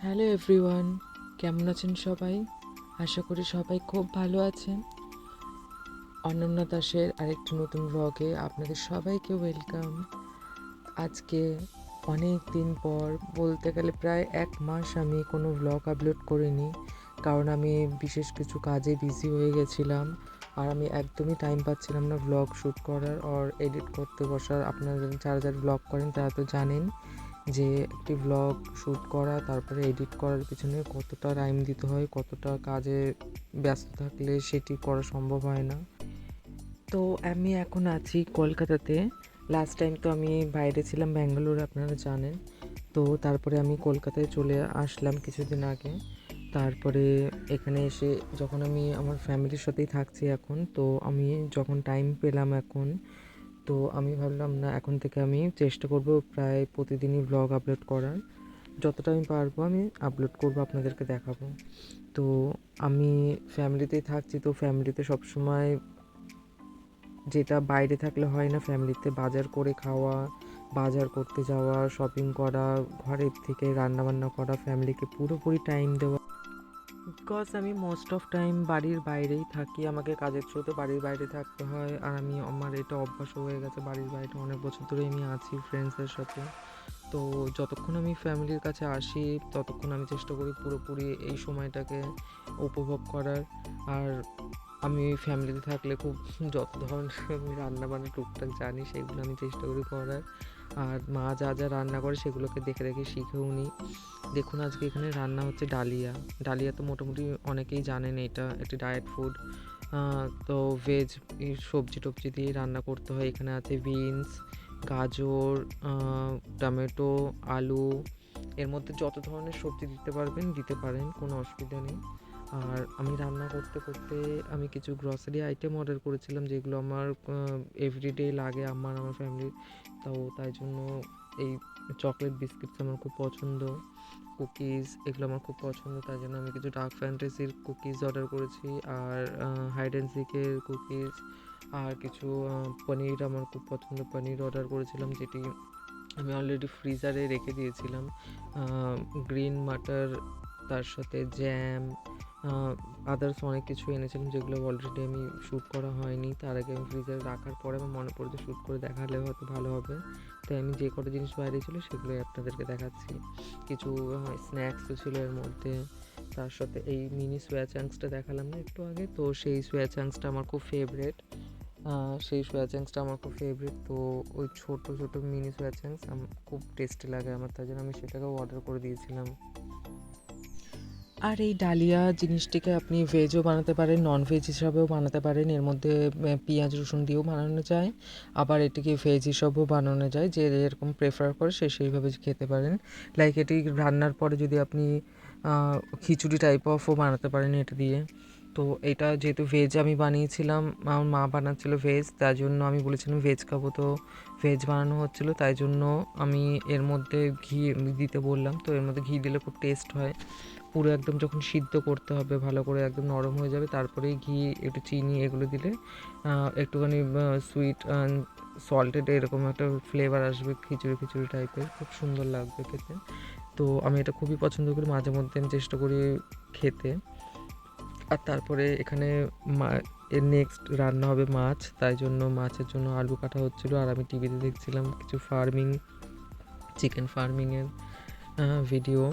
Hello everyone, কেমন আছেন সবাই? আশা করি সবাই খুব ভালো আছেন। অনন্যা দাসের আরেকটি নতুন ব্লগে আপনাদের সবাইকে ওয়েলকাম। আজকে অনেক দিন পর, বলতে গেলে প্রায় 1 মাস আমি কোনো ব্লগ আপলোড করিনি, কারণ আমি বিশেষ কিছু কাজে বিজি হয়ে গেছিলাম। আর আমি একদমই টাইম পাচ্ছিলাম না ব্লগ শ্যুট করার আর এডিট করতে বসার। আপনারা যারা যারা ব্লগ করেন তারা তো জানেন যে একটি ব্লগ শ্যুট করা তারপরে এডিট করার পিছনে কতটা টাইম দিতে হয়, কতটা কাজে ব্যস্ত থাকলে সেটি করা সম্ভব হয় না। তো আমি এখন আছি কলকাতাতে। লাস্ট টাইম তো আমি বাইরে ছিলাম, ব্যাঙ্গালোর, আপনারা জানেন। তো তারপরে আমি কলকাতায় চলে আসলাম কিছুদিন আগে। তারপরে এখানে এসে যখন আমি আমার ফ্যামিলির সাথেই থাকছি এখন, তো আমি যখন টাইম পেলাম এখন, তো আমি ভাবলাম না, এখন থেকে আমি চেষ্টা করব প্রায় প্রতিদিনই ব্লগ আপলোড করার। যতটা আমি পারবো আমি আপলোড করব, আপনাদেরকে দেখাবো। তো আমি ফ্যামিলিতেই থাকছি, তো ফ্যামিলিতে সবসময় যেটা বাইরে থাকলে হয় না, ফ্যামিলিতে বাজার করে খাওয়া, বাজার করতে যাওয়া, শপিং করা, ঘরের থেকে রান্নাবান্না করা, ফ্যামিলিকে পুরোপুরি টাইম দেওয়া। বিকজ আমি মোস্ট অফ টাইম বাড়ির বাইরেই থাকি, আমাকে কাজের থ্রুতে বাড়ির বাইরে থাকতে হয়। আর আমার এটা অভ্যাস হয়ে গেছে, বাড়ির বাইরে অনেক বছর ধরে আমি আছি ফ্রেন্ডসদের সাথে। তো যতক্ষণ আমি ফ্যামিলির কাছে আসি ততক্ষণ আমি চেষ্টা করি পুরোপুরি এই সময়টাকে উপভোগ করার। আর আমি ফ্যামিলিতে থাকলে খুব যত ধরনের আমি রান্নাবান্না টুকটাক জানি সেগুলো আমি চেষ্টা করি করার। আর মা যা যা রান্না করে সেগুলোকে দেখে দেখে শিখেও নিই। দেখুন, আজকে এখানে রান্না হচ্ছে ডালিয়া। ডালিয়া তো মোটামুটি অনেকেই জানেন, এটা একটি ডায়েট ফুড। তো ভেজ সবজি টবজি দিয়ে রান্না করতে হয়। এখানে আছে বিনস, গাজর, টমেটো, আলু। এর মধ্যে যত ধরনের সবজি দিতে পারবেন দিতে পারেন, কোনো অসুবিধা নেই। আর আমি রান্না করতে করতে আমি কিছু গ্রসারি আইটেম অর্ডার করেছিলাম, যেগুলো আমার এভরিডে লাগে আমার ফ্যামিলির। তো তাই জন্য এই চকলেট বিস্কিটস আমার খুব পছন্দ, কুকিজ এগুলো আমার খুব পছন্দ। তাই জন্য আমি কিছু ডার্ক ফ্যান্টাসির কুকিজ অর্ডার করেছি, আর হাইড অ্যান্ড সিকের কুকিজ, আর কিছু পনির আমার খুব পছন্দ, পনির অর্ডার করেছিলাম, যেটি আমি অলরেডি ফ্রিজারে রেখে দিয়েছিলাম। গ্রিন মাটার, তার সাথে জ্যাম, আদার্স অনেক কিছু এনেছিলাম, যেগুলো অলরেডি আমি শ্যুট করা হয়নি। তার আগে আমি ফ্রিজারে রাখার পরে আমার মনে পড়েছে শ্যুট করে দেখালে হয়তো ভালো হবে, তাই আমি যে কটা জিনিস বাইরে ছিল সেগুলোই আপনাদেরকে দেখাচ্ছি। কিছু স্ন্যাক্সও ছিল এর মধ্যে। তার সাথে এই মিনি সোয়া চাংসটা দেখালাম না একটু আগে, তো সেই সোয়া চাংসটা আমার খুব ফেভারেট। সেই সোয়া চাংসটা আমার খুব ফেভারিট। তো ওই ছোটো ছোটো মিনি সোয়া চাংস খুব টেস্টি লাগে আমার, তাই জন্য আমি সেটাকেও অর্ডার করে দিয়েছিলাম। আর এই ডালিয়া জিনিসটিকে আপনি ভেজও বানাতে পারেন, নন ভেজ হিসাবেও বানাতে পারেন। এর মধ্যে পেঁয়াজ রসুন দিয়েও বানানো যায়, আবার এটিকে ভেজ হিসাবেও বানানো যায়। যে যেরকম প্রেফার করে সে সেইভাবে খেতে পারেন। লাইক এটি রান্নার পরে যদি আপনি খিচুড়ি টাইপ অফও বানাতে পারেন এটা দিয়ে। তো এটা যেহেতু ভেজ আমি বানিয়েছিলাম, আমার মা বানাচ্ছিল ভেজ, তাই জন্য আমি বলেছিলাম ভেজ খাবো, তো ভেজ বানানো হচ্ছিলো, তাই জন্য আমি এর মধ্যে ঘি দিতে বললাম। তো এর মধ্যে ঘি দিলে খুব টেস্ট হয়। পুরো একদম যখন সিদ্ধ করতে হবে ভালো করে, একদম নরম হয়ে যাবে, তারপরেই ঘি, একটু চিনি এগুলো দিলে একটুখানি সুইট সল্টেড এরকম একটা ফ্লেভার আসবে, খিচুড়ি খিচুড়ি টাইপের, খুব সুন্দর লাগবে খেতে। তো আমি এটা খুবই পছন্দ করি, মাঝে মধ্যে আমি চেষ্টা করি খেতে। আর তারপরে এখানে এর নেক্সট রান্না হবে মাছ, তাই জন্য মাছের জন্য আলু কাটা হচ্ছিলো, আর আমি টিভিতে দেখছিলাম কিছু চিকেন ফার্মিংয়ের ভিডিও।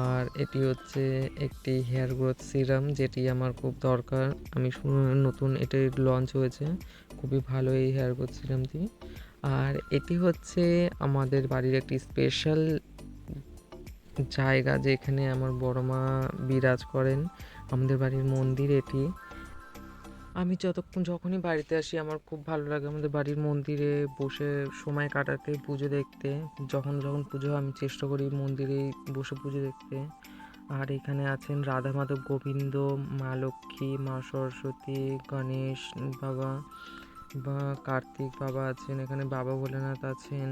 আর এটি হচ্ছে একটি হেয়ার গ্রোথ সিরাম, যেটি আমার খুব দরকার। আমি নতুন এটি লঞ্চ হয়েছে, খুবই ভালো এই হেয়ার গ্রোথ সিরামটি। আর এটি হচ্ছে আমাদের বাড়ির একটি স্পেশাল জায়গা, যেখানে আমার বড় মা বিরাজ করেন, আমাদের বাড়ির মন্দির এটি। আমি যখনই বাড়িতে আসি আমার খুব ভালো লাগে আমাদের বাড়ির মন্দিরে বসে সময় কাটাতে, পুজো দেখতে। যখন যখন পুজো হয় আমি চেষ্টা করি মন্দিরেই বসে পুজো দেখতে। আর এখানে আছেন রাধা মাধব গোবিন্দ, মা লক্ষ্মী, মা সরস্বতী, গণেশ বাবা বা কার্তিক বাবা আছেন, এখানে বাবা ভোলেনাথ আছেন,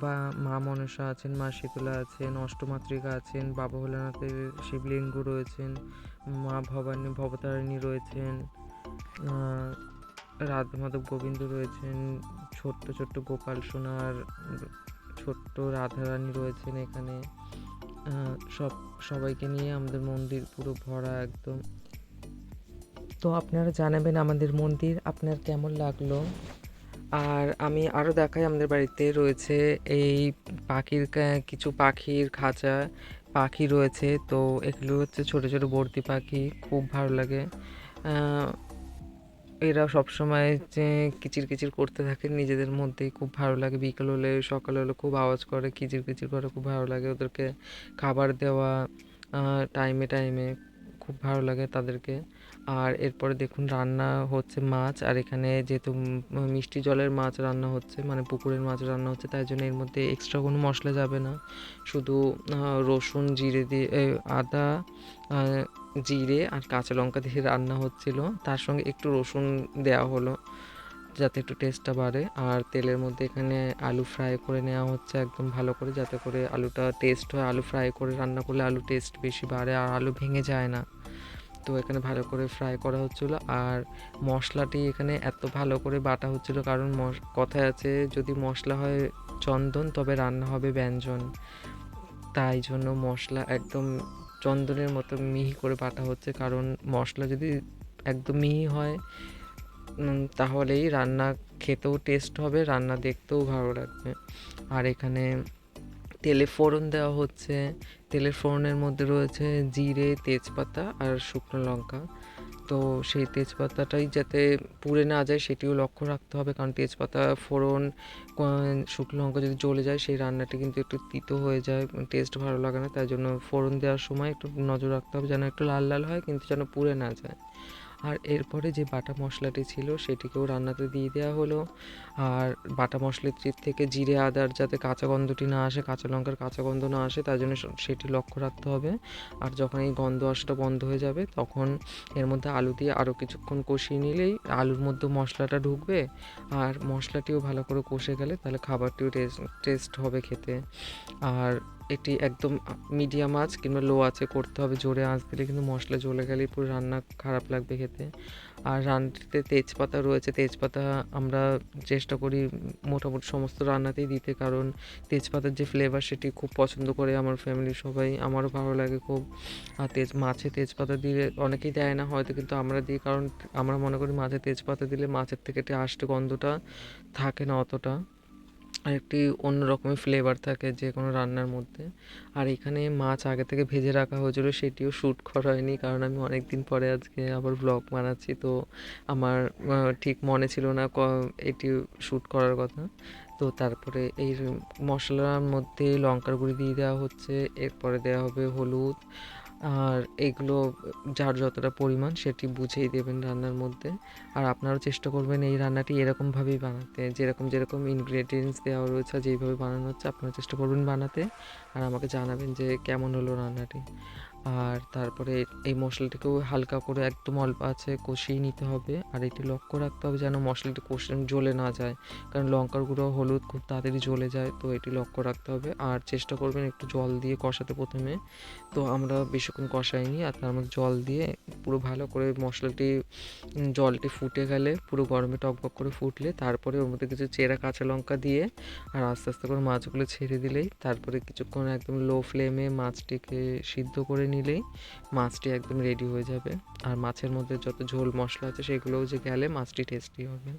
বা মা মনসা আছেন, মা শীতলা আছেন, অষ্টমাতৃকা আছেন, বাবা ভোলেনাথের শিবলিঙ্গ রয়েছেন, মা ভবানী ভবতারিণী রয়েছেন, রাধা মাধব গোবিন্দ রয়েছেন, ছোট্ট ছোট্ট গোপাল সোনার ছোট্ট রাধারানী রয়েছেন এখানে। সবাইকে নিয়ে আমাদের মন্দির পুরো ভরা একদম। তো আপনারা জানাবেন আমাদের মন্দির আপনার কেমন লাগলো। আর আমি আরও দেখাই, আমাদের বাড়িতে রয়েছে এই কিছু পাখির খাঁচা পাখি রয়েছে। তো এগুলো হচ্ছে ছোট ছোট বর্দি পাখি, খুব ভালো লাগে। এরা সবসময় যে কিচির কিচির করতে থাকে নিজেদের মধ্যেই, খুব ভালো লাগে। বিকেল হলে সকাল হলে খুব আওয়াজ করে, কিচির কিচির করে, খুব ভালো লাগে ওদেরকে খাবার দেওয়া টাইমে টাইমে, খুব ভালো লাগে তাদেরকে। আর এরপরে দেখুন রান্না হচ্ছে মাছ, আর এখানে যেহেতু মিষ্টি জলের মাছ রান্না হচ্ছে, মানে পুকুরের মাছ রান্না হচ্ছে, তাই জন্য এর মধ্যে এক্সট্রা কোনো মশলা যাবে না। শুধু রসুন জিরে দিয়ে আদা জিরে আর কাঁচা লঙ্কা দিয়ে রান্না হচ্ছিল, তার সঙ্গে একটু রসুন দেওয়া হলো যাতে একটু টেস্টটা বাড়ে। আর তেলের মধ্যে এখানে আলু ফ্রাই করে নেওয়া হচ্ছে একদম ভালো করে, যাতে করে আলুটা টেস্ট হয়। আলু ফ্রাই করে রান্না করলে আলু টেস্ট বেশি বাড়ে আর আলু ভেঙে যায় না। তো এখানে ভালো করে ফ্রাই করা হচ্ছিলো। আর মশলাটি এখানে এত ভালো করে বাটা হচ্ছিলো, কারণ কথায় আছে যদি মশলা হয় চন্দন তবে রান্না হবে ব্যঞ্জন। তাই জন্য মশলা একদম চন্দনের মতো মিহি করে বাটা হচ্ছে, কারণ মশলা যদি একদম মিহি হয় তাহলেই রান্না খেতেও টেস্ট হবে, রান্না দেখতেও ভালো লাগবে। আর এখানে তেলে ফোড়ন দেওয়া হচ্ছে। তেলের ফোড়নের মধ্যে রয়েছে জিরে, তেজপাতা আর শুকনো লঙ্কা। তো সেই তেজপাতাটাই যাতে পুড়ে না যায় সেটিও লক্ষ্য রাখতে হবে, কারণ তেজপাতা ফোড়ন শুকনো লঙ্কা যদি জ্বলে যায় সেই রান্নাটি কিন্তু একটু তিতো হয়ে যায়, টেস্ট ভালো লাগে না। তাই জন্য ফোড়ন দেওয়ার সময় একটু নজর রাখতে হবে যেন একটু লাল লাল হয়, কিন্তু যেন পুড়ে না যায়। আর এরপরে যে বাটা মশলাটি ছিল সেটিকেও রান্নাতে দিয়ে দেওয়া হলো। আর বাটা মশলাটির থেকে জিরে আদার যাতে কাঁচা গন্ধটি না আসে, কাঁচা লঙ্কার কাঁচা গন্ধ না আসে, তার জন্য সেটি লক্ষ্য রাখতে হবে। আর যখন এই গন্ধ আসাটা বন্ধ হয়ে যাবে তখন এর মধ্যে আলু দিয়ে আরও কিছুক্ষণ কষিয়ে নিলেই আলুর মধ্যে মশলাটা ঢুকবে। আর মশলাটিও ভালো করে কষে গেলে তাহলে খাবারটিও টেস্ট হবে খেতে। আর এটি একদম মিডিয়াম আঁচ কিংবা লো আঁচে করতে হবে, জোরে আঁচ দিলে কিন্তু মশলা জ্বলে গেলেই পুরো রান্না খারাপ লাগবে খেতে। আর রান্নাটিতে তেজপাতা রয়েছে, তেজপাতা আমরা চেষ্টা করি মোটামুটি সমস্ত রান্নাতেই দিতে, কারণ তেজপাতার যে ফ্লেভার সেটি খুব পছন্দ করে আমার ফ্যামিলির সবাই, আমারও ভালো লাগে খুব। আর মাছে তেজপাতা দিলে অনেকেই দেয় না হয়তো, কিন্তু আমরা দিই, কারণ আমরা মনে করি মাছে তেজপাতা দিলে মাছের থেকে একটি আষ্টে গন্ধটা থাকে না অতটা, আর একটি অন্য রকমের ফ্লেভার থাকে যে কোনো রান্নার মধ্যে। আর এখানে মাছ আগে থেকে ভেজে রাখা হয়েছিল, সেটিও শ্যুট করা হয়নি, কারণ আমি অনেক দিন পরে আজকে আবার ব্লগ বানাচ্ছি, তো আমার ঠিক মনে ছিল না এটি শ্যুট করার কথা। তো তারপরে এই মশলার মধ্যে লঙ্কার গুঁড়ি দিয়ে দেওয়া হচ্ছে, এরপরে দেওয়া হবে হলুদ। আর এগুলো যার যতটা পরিমাণ সেটি বুঝেই দেবেন রান্নার মধ্যে। আর আপনারাও চেষ্টা করবেন এই রান্নাটি এরকমভাবেই বানাতে, যেরকম যেরকম ইনগ্রেডিয়েন্টস দেওয়া রয়েছে যেইভাবে বানানো হচ্ছে আপনারা চেষ্টা করবেন বানাতে। আর আমাকে জানাবেন যে কেমন হলো রান্নাটি। আর তারপরে এই মশলাটিকেও হালকা করে একদম অল্প আছে কষিয়ে নিতে হবে। আর এটি লক্ষ্য রাখতে হবে যেন মশলাটি জ্বলে না যায়, কারণ লঙ্কার গুঁড়ো হলুদ খুব তাড়াতাড়ি জ্বলে যায়, তো এটি লক্ষ্য রাখতে হবে। আর চেষ্টা করবেন একটু জল দিয়ে কষাতে প্রথমে, তো আমরা বেশিক্ষণ কষাইনি। আর তার মধ্যে জল দিয়ে পুরো ভালো করে মশলাটি জলটি ফুটে গেলে পুরো গরমে টকবক করে ফুটলে তারপরে ওর মধ্যে কিছু চেরা কাঁচা লঙ্কা দিয়ে আর আস্তে আস্তে করে মাছগুলো ছেড়ে দিলেই, তারপরে কিছুক্ষণ একদম লো ফ্লেমে মাছটিকে সিদ্ধ করে নিলেই মাছটি একদম রেডি হয়ে যাবে। আর মাছের মধ্যে যত ঝোল মশলা আছে সেগুলোও যে গেলে মাছটি টেস্টি হবে।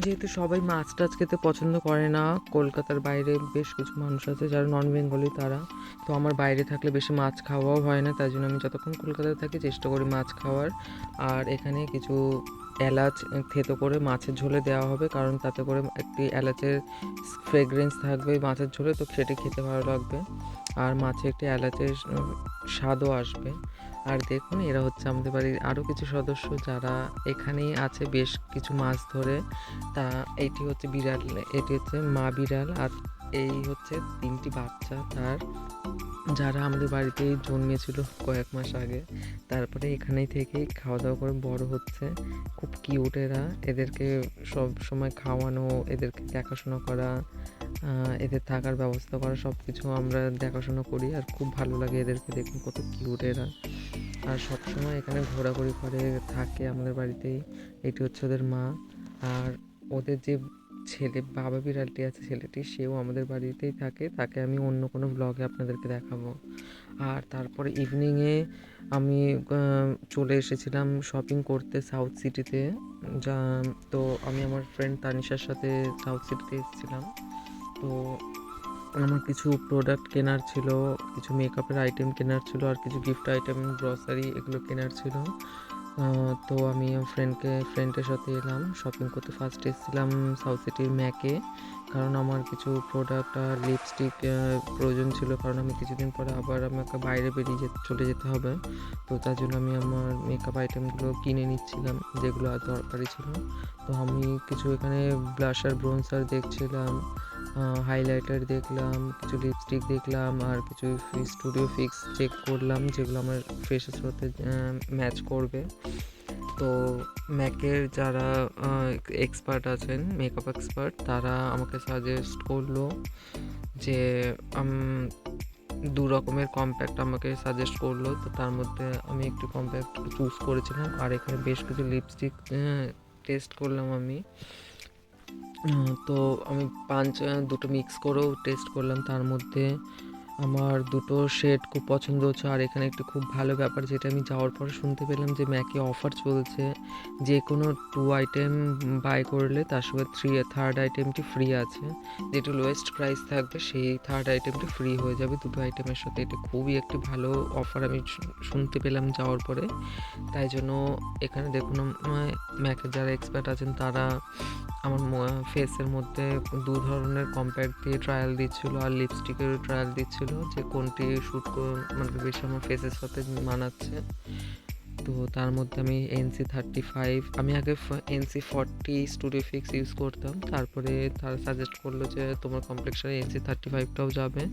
যেহেতু সবাই মাছ টাছ খেতে পছন্দ করে না, কলকাতার বাইরে বেশ কিছু মানুষ আছে যারা নন বেঙ্গলি তারা, তো আমার বাইরে থাকলে বেশি মাছ খাওয়াও হয় না, তাই জন্য আমি যতক্ষণ কলকাতায় থাকি চেষ্টা করি মাছ খাওয়ার। আর এখানে কিছু এলাচ থেতো করে মাছের ঝোলে দেওয়া হবে, কারণ তাতে করে একটি এলাচের ফ্রেগরেন্স থাকবে মাছের ঝোলে, তো সেটি খেতে ভালো লাগবে। আর মাছে একটি এলাচের স্বাদও আসবে। আর দেখুন এরা হচ্ছে আমাদের বাড়ির আরও কিছু সদস্য যারা এখানেই আছে বেশ কিছু মাস ধরে। তা এটি হচ্ছে বিড়াল, এটি হচ্ছে মা বিড়াল, আর এই হচ্ছে 3টি বাচ্চা তার, যারা আমাদের বাড়িতেই জন্মেছিল কয়েক মাস আগে। তারপরে এখানেই থেকেই খাওয়া দাওয়া করে বড় হচ্ছে, খুব কিউট এরা। এদেরকে সব সময় খাওয়ানো, এদেরকে দেখাশোনা করা, এদের থাকার ব্যবস্থা করা, সব কিছু আমরা দেখাশোনা করি। আর খুব ভালো লাগে এদেরকে, দেখুন কত কিউট এরা। আর সবসময় এখানে ঘোরাঘুরি করে থাকে আমাদের বাড়িতেই। এটি হচ্ছে ওদের মা। আর ওদের যে ছেলে বাবা বিড়ালটি আছে ছেলেটি, সেও আমাদের বাড়িতেই থাকে, তাকে আমি অন্য কোনো ব্লগে আপনাদেরকে দেখাবো। আর তারপরে ইভিনিংয়ে আমি চলে এসেছিলাম শপিং করতে সাউথ সিটিতে। যা তো আমি আমার ফ্রেন্ড তানিশার সাথে সাউথ সিটিতে এসেছিলাম। তো আমার কিছু প্রোডাক্ট কেনার ছিল, কিছু মেকআপের আইটেম কেনার ছিল, আর কিছু গিফট আইটেম, গ্রসারি এগুলো কেনার ছিল। তো আমি ফ্রেন্ডের সাথে এলাম শপিং করতে। ফার্স্ট এসেছিলাম সাউথ সিটির ম্যাকে, কারণ আমার কিছু প্রোডাক্ট আর লিপস্টিক প্রয়োজন ছিল, কারণ আমি কিছুদিন পরে আবার আমাকে বাইরে বেরিয়ে চলে যেতে হবে। তো তার জন্য আমি আমার মেকআপ আইটেমগুলো কিনে নিচ্ছিলাম, যেগুলো আর দরকারি ছিল। তো আমি কিছু এখানে ব্লাশার ব্রোঞ্জার দেখছিলাম, হাইলাইটার দেখলাম, কিছু লিপস্টিক দেখলাম, আর কিছু স্টুডিও ফিক্স চেক করলাম, যেগুলো আমার ফেসের সাথে ম্যাচ করবে। তো ম্যাকের যারা এক্সপার্ট আছেন, মেকআপ এক্সপার্ট, তারা আমাকে সাজেস্ট করলো যে দু রকমের কম্প্যাক্ট আমাকে সাজেস্ট করলো। তো তার মধ্যে আমি একটু কম্প্যাক্ট চুজ করেছিলাম, আর এখানে বেশ কিছু লিপস্টিক টেস্ট করলাম আমি। তো আমি দুটো মিক্স করেও টেস্ট করলাম। তার মধ্যে আমার দুটো শেড খুব পছন্দ হচ্ছে। আর এখানে একটু খুব ভালো ব্যাপার, যেটা আমি যাওয়ার পরে শুনতে পেলাম, যে ম্যাকে অফার চলছে, যে কোনো 2 আইটেম বাই করলে তার সঙ্গে থার্ড আইটেমটি ফ্রি আছে। যেটা লোয়েস্ট প্রাইস থাকবে সেই থার্ড আইটেমটি ফ্রি হয়ে যাবে দুটো আইটেমের সাথে। এটা খুবই একটি ভালো অফার আমি শুনতে পেলাম যাওয়ার পরে। তাই জন্য এখানে দেখুন, ম্যাকের যারা এক্সপার্ট আছেন তারা আমার ফেসের মধ্যে 2 ধরনের কম্প্যাক্ট দিয়ে ট্রায়াল দিচ্ছিলো, আর লিপস্টিকেরও ট্রায়াল দিচ্ছিলো, যে কোনটি মানে বেশি আমার ফেসের সাথে মানাচ্ছে। তো তার মধ্যে আমি NC35, আমি আগে NC40 স্টুডিও ফিক্স ইউজ করতাম, তারপরে তারা সাজেস্ট করলো যে তোমার কমপ্লেক্সনে NC35টাও যাবে,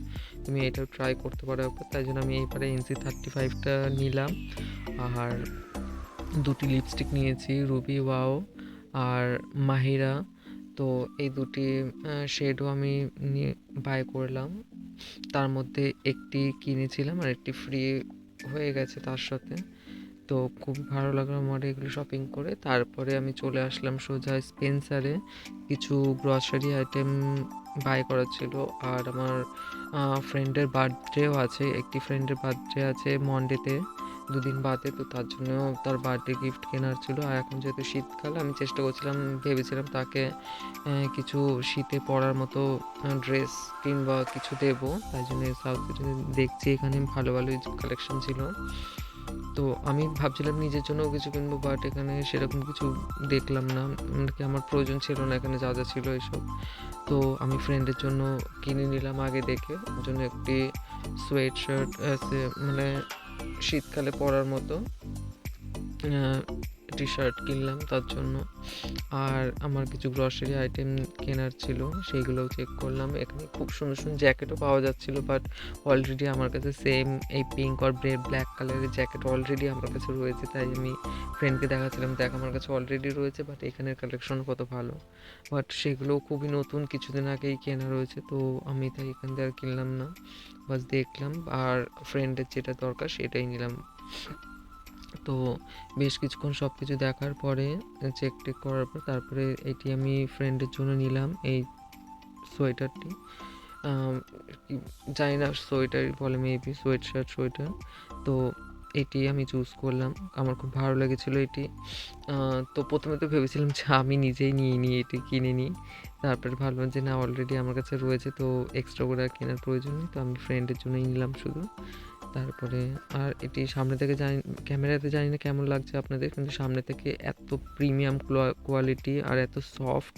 তুমি এটাও ট্রাই করতে পারো একবার। তাই জন্য আমি এইবারে NC35টা নিলাম। আর দুটি লিপস্টিক নিয়েছি, রুবি ওয়াও আর মাহিরা। তো এই দুটি শেডও আমি বাই করলাম। তার মধ্যে একটি কিনেছিলাম আর একটি ফ্রি হয়ে গেছে তার সাথে। তো খুব ভালো লাগলো আমার এগুলো শপিং করে। তারপরে আমি চলে আসলাম সোজা স্পেন্সারে, কিছু গ্রসারি আইটেম বাই করার ছিল। আর আমার ফ্রেন্ডের বার্থডেও আছে, একটি ফ্রেন্ডের বার্থডে আছে মন্ডেতে, 2 দিন বাদে। তো তার জন্য তার বার্থডে গিফট কেনার ছিল। আর এখন যেহেতু শীতকাল, আমি ভেবেছিলাম তাকে কিছু শীতে পরার মতো ড্রেস কিংবা কিছু দেবো। তাই জন্য সাউথ সিটিতে দেখছি এখানে ভালো ভালো কালেকশন ছিল। তো আমি ভাবছিলাম নিজের জন্যও কিছু কিনবো, বাট এখানে সেরকম কিছু দেখলাম না, কি আমার প্রয়োজন ছিল না এখানে যা যা ছিল এসব। তো আমি ফ্রেন্ডের জন্য কিনে নিলাম আগে দেখে, ওর জন্য একটি সোয়েট শার্ট আছে, মানে শীতকালে পরার মতো টি শার্ট কিনলাম তার জন্য। আর আমার কিছু গ্রসারি আইটেম কেনার ছিল, সেইগুলোও চেক করলাম। এখানে খুব সুন্দর সুন্দর জ্যাকেটও পাওয়া যাচ্ছিলো, বাট অলরেডি আমার কাছে সেম এই পিঙ্ক আর ব্ল্যাক কালারের জ্যাকেট অলরেডি আমার কাছে রয়েছে। তাই আমি ফ্রেন্ডকে দেখাচ্ছিলাম, দেখ আমার কাছে অলরেডি রয়েছে, বাট এখানের কালেকশন কত ভালো, বাট সেগুলোও খুবই নতুন, কিছুদিন আগেই কেনা রয়েছে। তো আমি তাই এখান থেকে আর কিনলাম না, বাস দেখলাম আর ফ্রেন্ডের যেটা দরকার সেটাই নিলাম। তো বেশ কিছুক্ষণ সব কিছু দেখার পরে, চেক টেক করার পর, তারপরে এটি আমি ফ্রেন্ডের জন্য নিলাম, এই সোয়েটারটি। জানি না সোয়েটার বলে, মেবি সোয়েটার। তো এটি আমি চুজ করলাম, আমার খুব ভালো লেগেছিলো এটি। তো প্রথমে তো ভেবেছিলাম যে আমি নিজেই নিয়ে এটি কিনে নিই, তারপরে ভাবলাম যে না, অলরেডি আমার কাছে রয়েছে, তো এক্সট্রা করে আর কেনার প্রয়োজন নেই। তো আমি ফ্রেন্ডের জন্যই নিলাম শুধু। তারপরে আর এটি সামনে থেকে ক্যামেরাতে জানি না কেমন লাগছে আপনাদের, কিন্তু সামনে থেকে এত প্রিমিয়াম কোয়ালিটি আর এত সফট,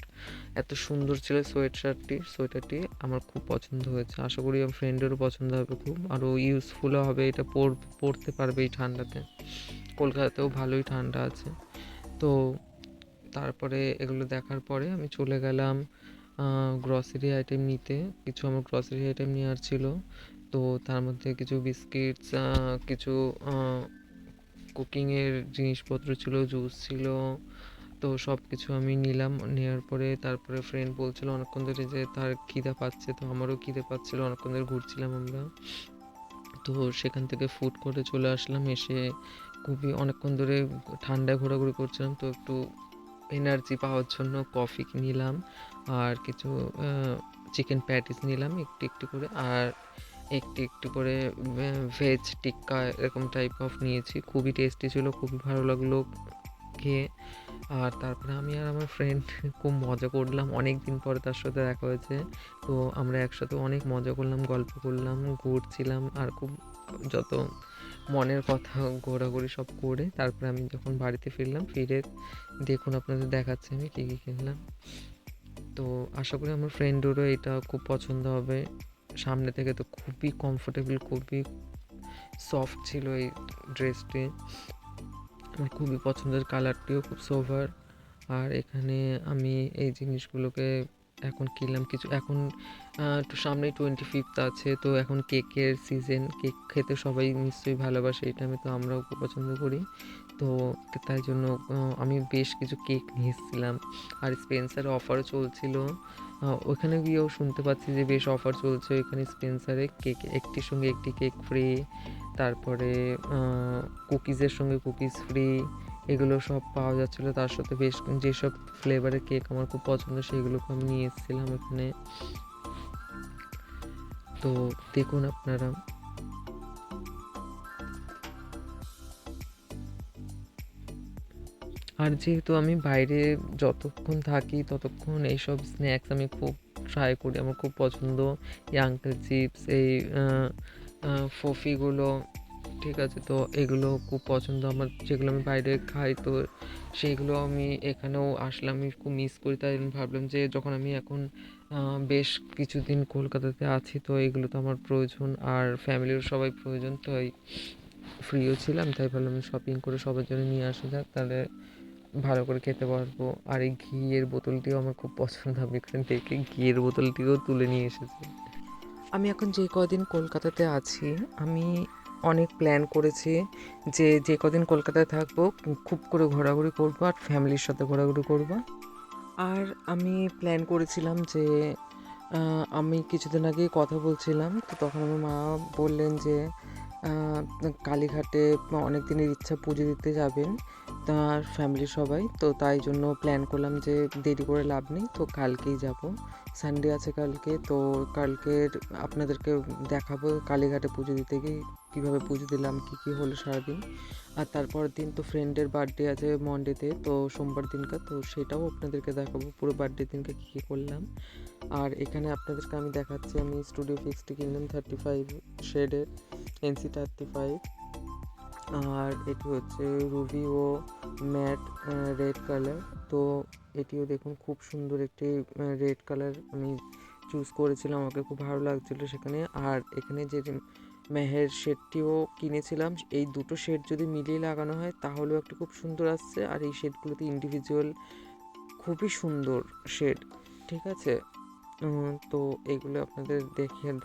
এত সুন্দর ছিল সোয়েটারটি আমার খুব পছন্দ হয়েছে। আশা করি আমার ফ্রেন্ডেরও পছন্দ হবে খুব, আরও ইউজফুলও হবে, এটা পরতে পারবে এই ঠান্ডাতে। কলকাতাতেও ভালোই ঠান্ডা আছে। তো তারপরে এগুলো দেখার পরে আমি চলে গেলাম গ্রসারি আইটেম নিতে। কিছু আমার গ্রসারি আইটেম নেওয়ার ছিল। তো তার মধ্যে কিছু বিস্কিটস, কিছু কুকিংয়ের জিনিসপত্র ছিল, জুস ছিল। তো সব কিছু আমি নিলাম, নেওয়ার পরে তারপরে ফ্রেন্ড বলছিল অনেকক্ষণ ধরে যে তার খিদে পাচ্ছে, তো আমারও খিদে পাচ্ছিলো, অনেকক্ষণ ধরে ঘুরছিলাম আমরা। তো সেখান থেকে ফুড কোর্টে চলে আসলাম, এসে খুবই অনেকক্ষণ ধরে ঠান্ডায় ঘোরাঘুরি করছিলাম, তো একটু এনার্জি পাওয়ার জন্য কফি নিলাম, আর কিছু চিকেন প্যাটিস নিলাম একটু একটু করে, আর একটু একটু করে ভেজ টিক্কা এরকম টাইপ অফ নিয়েছি। খুবই টেস্টি ছিল, খুবই ভালো লাগলো খেয়ে। আর তারপরে আমি আর আমার ফ্রেন্ড খুব মজা করলাম, অনেক দিন পরে তার সাথে দেখা হয়েছে। তো আমরা একসাথে অনেক মজা করলাম, গল্প করলাম, ঘুরছিলাম, আর খুব যত মনের কথা ঘোরাঘুরি সব করে তারপরে আমি যখন বাড়িতে ফিরলাম, ফিরে দেখুন আপনাদের দেখাচ্ছি আমি কী কী কিনলাম। তো আশা করি আমার ফ্রেন্ডেরও এটা খুব পছন্দ হবে। সামনে থেকে তো খুবই কমফোর্টেবল, খুবই সফট ছিল এই ড্রেসটি। আমার খুবই পছন্দের, কালারটিও খুব সোভার। আর এখানে আমি এই জিনিসগুলোকে এখন কিনলাম কিছু। এখন একটু সামনেই 25th আছে, তো এখন কেকের সিজন, কেক খেতে সবাই নিশ্চয়ই ভালোবাসে, এই টাইমে তো আমরাও খুব পছন্দ করি। তো তাই জন্য আমি বেশ কিছু কেক নিয়ে এসেছিলাম। আর স্পেন্সারে অফারও চলছিল, ওখানে গিয়েও শুনতে পাচ্ছি যে বেশ অফার চলছে ওইখানে স্পেন্সারে, কেক একটির সঙ্গে একটি কেক ফ্রি, তারপরে কুকিজের সঙ্গে কুকিজ ফ্রি, এগুলো সব পাওয়া যাচ্ছিলো। তার সাথে বেশ যেসব ফ্লেভারের কেক আমার খুব পছন্দ সেগুলোকে আমি নিয়ে এসেছিলাম এখানে। তো দেখুন আপনারা। আর যেহেতু আমি বাইরে যতক্ষণ থাকি ততক্ষণ এইসব স্ন্যাক্স আমি খুব ট্রাই করি, আমার খুব পছন্দ। এই আঙ্কেল চিপস, এই ফফিগুলো, ঠিক আছে, তো এগুলো খুব পছন্দ আমার, যেগুলো আমি বাইরে খাই। তো সেইগুলো আমি এখানেও আসলাম, আমি খুব মিস করি। তাই আমি ভাবলাম যে যখন আমি এখন বেশ কিছুদিন কলকাতাতে আছি, তো এগুলো তো আমার প্রয়োজন, আর ফ্যামিলির সবাই প্রয়োজন। তো এই ফ্রিও ছিলাম, তাই ভাবলাম শপিং করে সবার জন্য নিয়ে আসা যাক, তাহলে ভালো করে খেতে পারবো। আর এই ঘিয়ের বোতলটিও আমার খুব পছন্দ, আমি এখান থেকে ঘিয়ের বোতলটিও তুলে নিয়ে এসেছি। আমি এখন যে কদিন কলকাতাতে আছি, আমি অনেক প্ল্যান করেছি যে যে কদিন কলকাতায় থাকবো খুব করে ঘোরাঘুরি করবো, আর ফ্যামিলির সাথে ঘোরাঘুরি করবো। আর আমি প্ল্যান করেছিলাম যে আমি কিছুদিন আগেই কথা বলছিলাম, তো তখন আমার মা বললেন যে কালীঘাটে অনেক দিনের ইচ্ছা, পুজো দিতে যাবেন তার ফ্যামিলির সবাই। তো তাই জন্য প্ল্যান করলাম যে দেরি করে লাভ নেই, তো কালকেই যাব। সানডে আছে কালকে, তো কালকের আপনাদেরকে দেখাবো কালীঘাটে পুজো দিতে গিয়ে কীভাবে পুজো দিলাম, কী কী হলো সারাদিন। আর তারপর দিন তো ফ্রেন্ডের বার্থডে আছে মন্ডেতে, তো সোমবার দিনকার, তো সেটাও আপনাদেরকে দেখাবো পুরো বার্থডে দিনকে কী কী করলাম। আর এখানে আপনাদেরকে আমি দেখাচ্ছি, আমি স্টুডিও ফিক্সটি কিনলাম 35 শেডের NC35। আর এটি হচ্ছে রুবি ও ম্যাট রেড কালার। তো এটিও দেখুন খুব সুন্দর একটি রেড কালার আমি চুজ করেছিলাম, আমাকে খুব ভালো লাগছিলো সেখানে। আর এখানে যে মেহের শেডটিও কিনেছিলাম, এই দুটো শেড যদি মিলিয়ে লাগানো হয় তাহলেও একটা খুব সুন্দর আসছে। আর এই শেডগুলোতে ইন্ডিভিজুয়াল খুবই সুন্দর শেড, ঠিক আছে। তো এগুলো আপনাদের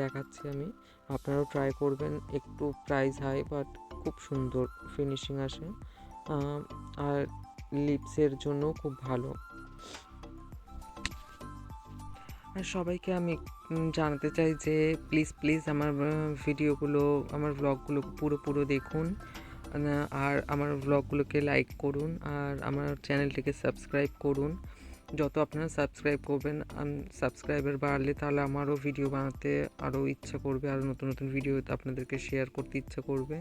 দেখাচ্ছি আমি, আপনারাও ট্রাই করবেন। একটু প্রাইস হাই, বাট খুব সুন্দর ফিনিশিং আসে, আর লিপসের জন্য খুব ভালো। আর সবাইকে আমি জানাতে চাই যে প্লিজ প্লিজ আমার ভিডিওগুলো, আমার ব্লগগুলো পুরো দেখুন, আর আমার ব্লগগুলোকে লাইক করুন, আর আমার চ্যানেলটিকে সাবস্ক্রাইব করুন। যত আপনারা সাবস্ক্রাইব করবেন, সাবস্ক্রাইবার বাড়লে তাহলে আমারও ভিডিও বানাতে আরও ইচ্ছা করবে, আরও নতুন নতুন ভিডিও আপনাদেরকে শেয়ার করতে ইচ্ছা করবে,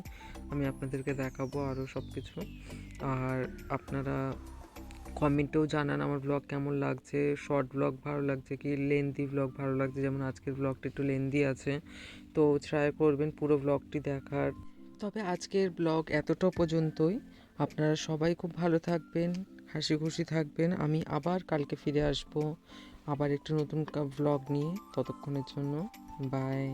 আমি আপনাদেরকে দেখাবো আরও সব কিছু। আর আপনারা কমেন্টেও জানান আমার ব্লগ কেমন লাগছে, শর্ট ব্লগ ভালো লাগছে কি লেন্দি ব্লগ ভালো লাগছে, যেমন আজকের ব্লগটা একটু লেন্দি আছে, তো ট্রাই করবেন পুরো ব্লগটি দেখার। তবে আজকের ব্লগ এতটা পর্যন্তই। আপনারা সবাই খুব ভালো থাকবেন, হাসি খুশি থাকবেন। আমি আবার কালকে ফিরে আসব আবার একটু নতুন ব্লগ নিয়ে, ততক্ষণের জন্য বাই।